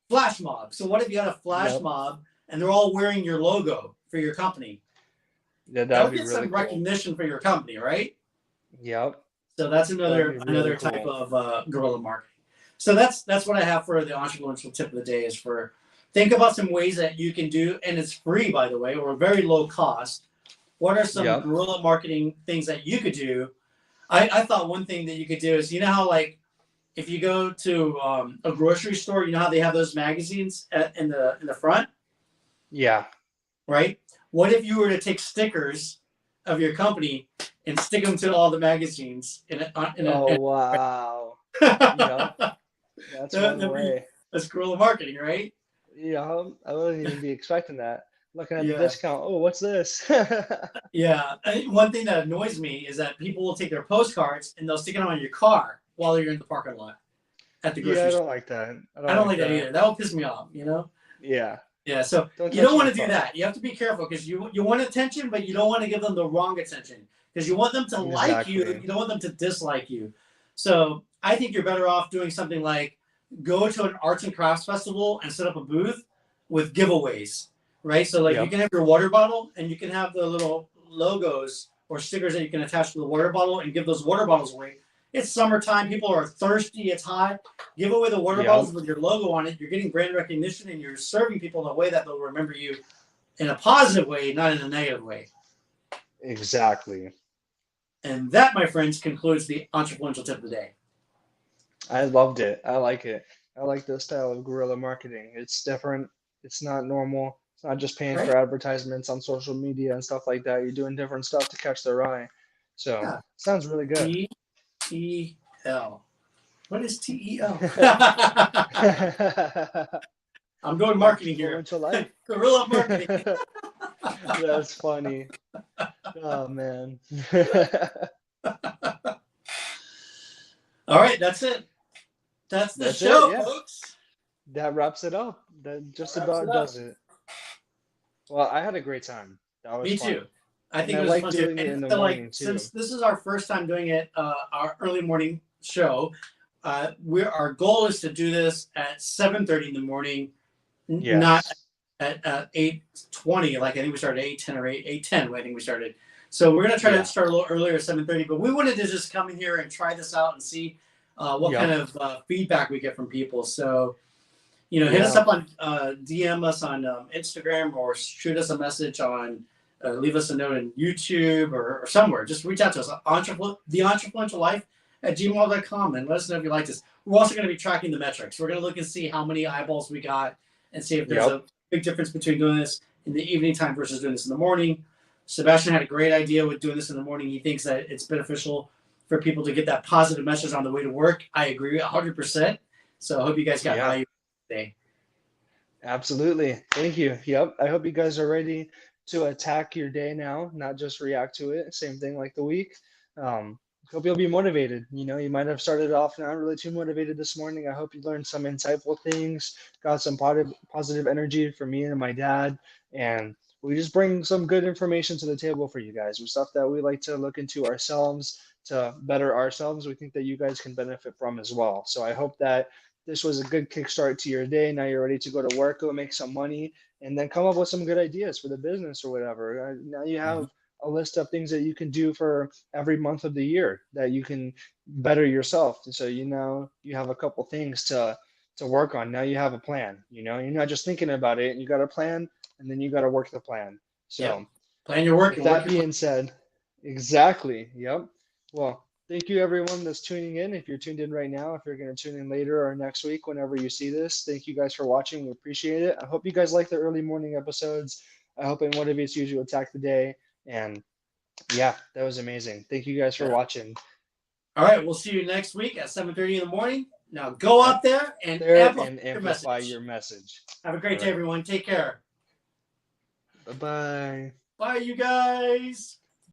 flash mob? So what if you had a flash Yep. mob and they're all wearing your logo for your company? Yeah, That that'd would be get really some cool. recognition for your company, right? Yep. So that's That'd be really another type cool. of guerrilla marketing. So that's what I have for the entrepreneurial tip of the day is for think about some ways that you can do, and it's free by the way, or very low cost. What are some Yep. guerrilla marketing things that you could do? I thought one thing that you could do is how like if you go to a grocery store, you know how they have those magazines in the front, Yeah. right? What if you were to take stickers of your company and stick them to all the magazines Oh wow. Yep. That's one way. that's guerrilla marketing, right? Yeah. I wouldn't even be expecting that. Looking at the Yeah, discount. Oh, what's this? yeah. One thing that annoys me is that people will take their postcards and they'll stick them on your car while you're in the parking lot at the Yeah, grocery I store. don't like that. I I don't don't like like that that. either. That will piss me off. Yeah. Yeah, so Don't you touch don't my want to do car. that. You have to be careful because you want attention, but you don't want to give them the wrong attention because you want them to like you. Exactly. You don't want them to dislike you. So I think you're better off doing something like go to an arts and crafts festival and set up a booth with giveaways, right? So like you Yep. can have your water bottle and you can have the little logos or stickers that you can attach to the water bottle and give those water bottles away. It's summertime. People are thirsty. It's hot. Give away the water bottles Yep. with your logo on it. You're getting brand recognition and you're serving people in a way that they'll remember you in a positive way, not in a negative way. Exactly. And that, my friends, concludes the entrepreneurial tip of the day. I loved it. I like it. I like this style of guerrilla marketing. It's different. It's not normal. It's not just paying Right? for advertisements on social media and stuff like that. You're doing different stuff to catch their eye. So, Yeah. sounds really good. TEL. What is TEL? I'm doing marketing here. Entrefluential life. Guerrilla marketing. That's funny. Oh man. All right, that's it. That's the That's show, it, yeah. folks. That wraps it up. That just That wraps it about up. does it. Well, I had a great time. That was Me fun. too. I And think I it was like fun too. doing it in And the so, morning like, too. since this is our first time doing it, our early morning show, our goal is to do this at 7:30 in the morning, not Yes. at 8:20. Like I think we started at 8:10 or 8:10. I think we started. So we're gonna try to Yeah. start a little earlier at 7:30. But we wanted to just come in here and try this out and see what kind Yep. of feedback we get from people. So hit us Yeah. up on DM us on Instagram or shoot us a message on leave us a note on YouTube or somewhere. Just reach out to us, the Entrefluential Life at gmail.com, and let us know if you like this. We're also going to be tracking the metrics. We're going to look and see how many eyeballs we got and see if there's Yep. a big difference between doing this in the evening time versus doing this in the morning. Sebastian had a great idea with doing this in the morning. He thinks that it's beneficial for people to get that positive message on the way to work. I agree 100%. So I hope you guys got Yeah. value today. Absolutely. Thank you. Yep. I hope you guys are ready to attack your day now, not just react to it. Same thing like the week. Hope you'll be motivated. You might have started off not really too motivated this morning. I hope you learned some insightful things, got some positive energy from me and my dad, and we just bring some good information to the table for you guys. With stuff that we like to look into ourselves to better ourselves. We think that you guys can benefit from as well. So I hope that this was a good kickstart to your day. Now you're ready to go to work, go make some money, and then come up with some good ideas for the business or whatever. Now you have a list of things that you can do for every month of the year that you can better yourself. And so you have a couple things to work on. Now you have a plan. You're not just thinking about it. You got a plan, and then you got to work the plan. So plan your work. with that being said, exactly. Yep. Well, thank you everyone that's tuning in. If you're tuned in right now, if you're going to tune in later or next week, whenever you see this, thank you guys for watching. We appreciate it. I hope you guys like the early morning episodes. I hope it motivates you to attack the day. And yeah, that was amazing. Thank you guys for watching. All right, we'll see you next week at 7:30 in the morning. Now go out there and amplify your message. Have a great day, everyone. Take care. Bye-bye. Bye, you guys.